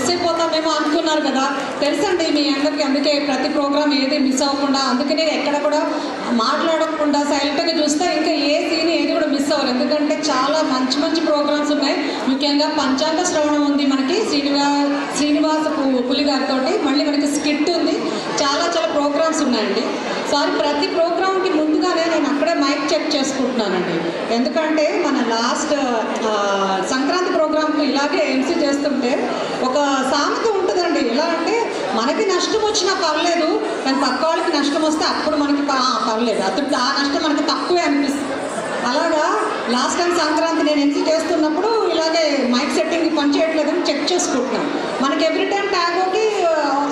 Miss అయిపోతామేమో అనుకున్నారు కదా. తెలుసండి మీ అందరికీ, అందుకే ప్రతి ప్రోగ్రామ్ ఏది మిస్ అవ్వకుండా, అందుకనే ఎక్కడ కూడా మాట్లాడకుండా సైలెంట్గా చూస్తే ఇంకా ఏ సీన్ ఏది కూడా మిస్ అవ్వరు. ఎందుకంటే చాలా మంచి మంచి ప్రోగ్రామ్స్ ఉన్నాయి. ముఖ్యంగా పంచాంగ శ్రవణం ఉంది మనకి శ్రీనివాస పులి గారితో, మళ్ళీ మనకి స్కిట్ ఉంది, చాలా చాలా ప్రోగ్రామ్స్ ఉన్నాయండి. సారీ, ప్రతి ప్రోగ్రామ్కి ముందుగానే నేను అక్కడే మైక్ చెక్ చేసుకుంటున్నానండి. ఎందుకంటే మన లాస్ట్ సంక్రాంతి ప్రోగ్రామ్కి ఇలాగే ఎంసీ చేస్తుంటే ఒక సామెత ఉంటుందండి. ఎలా అంటే మనకి నష్టం వచ్చినా పర్లేదు, కానీ పక్క వాళ్ళకి నష్టం వస్తే అప్పుడు మనకి పర్లేదు, అతడు ఆ నష్టం మనకి తక్కువే అనిపిస్తుంది. అలాగా లాస్ట్ టైం సంక్రాంతి నేను ఎంసీ చేస్తున్నప్పుడు ఇలాగే మైక్ సెట్టింగ్ పని చేయట్లేదని చెక్ చేసుకుంటున్నాను. మనకి ఎవ్రీ టైం ట్యాగోకి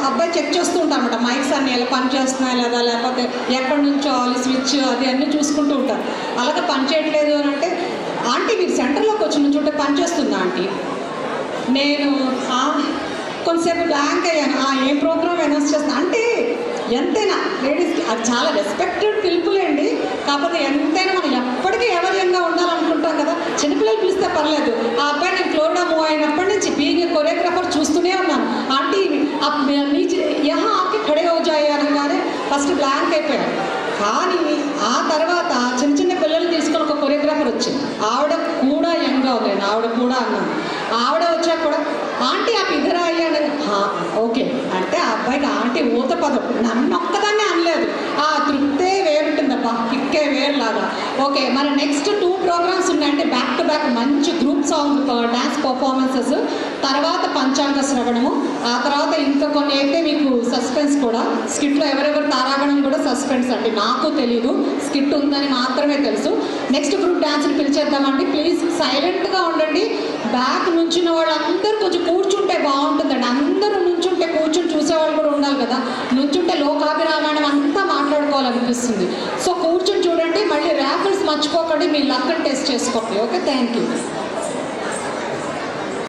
అబ్బాయి చెక్ చేస్తూ ఉంటాను అనమాట, మైక్స్ అన్నీ ఎలా పని చేస్తున్నాయి లేదా, లేకపోతే ఎక్కడి నుంచో స్విచ్ అది అన్నీ చూసుకుంటూ ఉంటారు. అలాగే పని చేయట్లేదు అని అంటే, ఆంటీ మీరు సెంటర్లోకి వచ్చి నుంచుంటే పని చేస్తుందా ఆంటీ? నేను కొంతసేపు బ్లాంక్ అయ్యాను. ఏం ప్రోగ్రామ్ అనౌన్స్ చేస్తాను అంటే, ఎంతైనా లేడీస్కి అది చాలా రెస్పెక్టెడ్ పిలుపులేండి. కాకపోతే ఎంతైనా మనం ఎప్పటికీ ఎవరియంగా ఉండాలనుకుంటాం కదా. చిన్నపిల్లలు పిలిస్తే పర్లేదు. ఆ అబ్బాయి నేను ఫ్లోరిడా మూవ్ అయినప్పటి నుంచి బీయింగ్ కొరియోగ్రాఫర్ చూస్తూనే ఉన్నాను. ఆంటీ యహా ఆకి ఖడే హో జాయే అనగానే ఫస్ట్ బ్లాంక్ అయిపోయాడు. కానీ ఆ తర్వాత చిన్న చిన్న పిల్లలు తీసుకొని ఒక కొరియోగ్రాఫర్ వచ్చింది. ఆవిడ కూడా యంగ్గా ఉంది, ఆవిడ కూడా అన్నాను. ఆవిడ వచ్చాక కూడా ఆంటీ ఆ ఇద్దరు అయ్యాడు. ఓకే అంటే ఆ అబ్బాయికి ఆంటీ ఊత పదం, నన్ను ఒక్కదాన్నే అనలేదు. ఆ తృప్తే వేరుంటుందబ్బా, కిక్కే వేరులాగా. ఓకే, మరి నెక్స్ట్ 2 ప్రోగ్రామ్స్ ఉన్నాయంటే బ్యాక్ టు బ్యాక్ మంచి గ్రూప్ సాంగ్ డ్యాన్స్ పర్ఫార్మెన్సెస్, తర్వాత పంచాంగ శ్రవణము, ఆ తర్వాత ఇంకా కొన్ని అయితే మీకు సస్పెన్స్ కూడా. స్కిట్లో ఎవరెవరు తారాగణం కూడా సస్పెన్స్ అండి, నాకు తెలీదు, స్కిట్ ఉందని మాత్రమే తెలుసు. నెక్స్ట్ గ్రూప్ డ్యాన్స్ని పిలిచేద్దామండి. ప్లీజ్ సైలెంట్గా ఉండండి. బ్యాక్ నుంచిన వాళ్ళందరూ కొంచెం కూర్చుంటే బాగుంటుందండి. అందరూ నుంచుంటే కూర్చుని చూసేవాళ్ళు కూడా ఉండాలి కదా. నుంచుంటే లోకాభిరామాయణం అంతా మాట్లాడుకోవాలనిపిస్తుంది. సో కూర్చుని చూడండి. మళ్ళీ ర్యాఫిల్స్ మర్చిపోకండి, మీ లక్ని టెస్ట్ చేసుకోండి. Okay, thank you.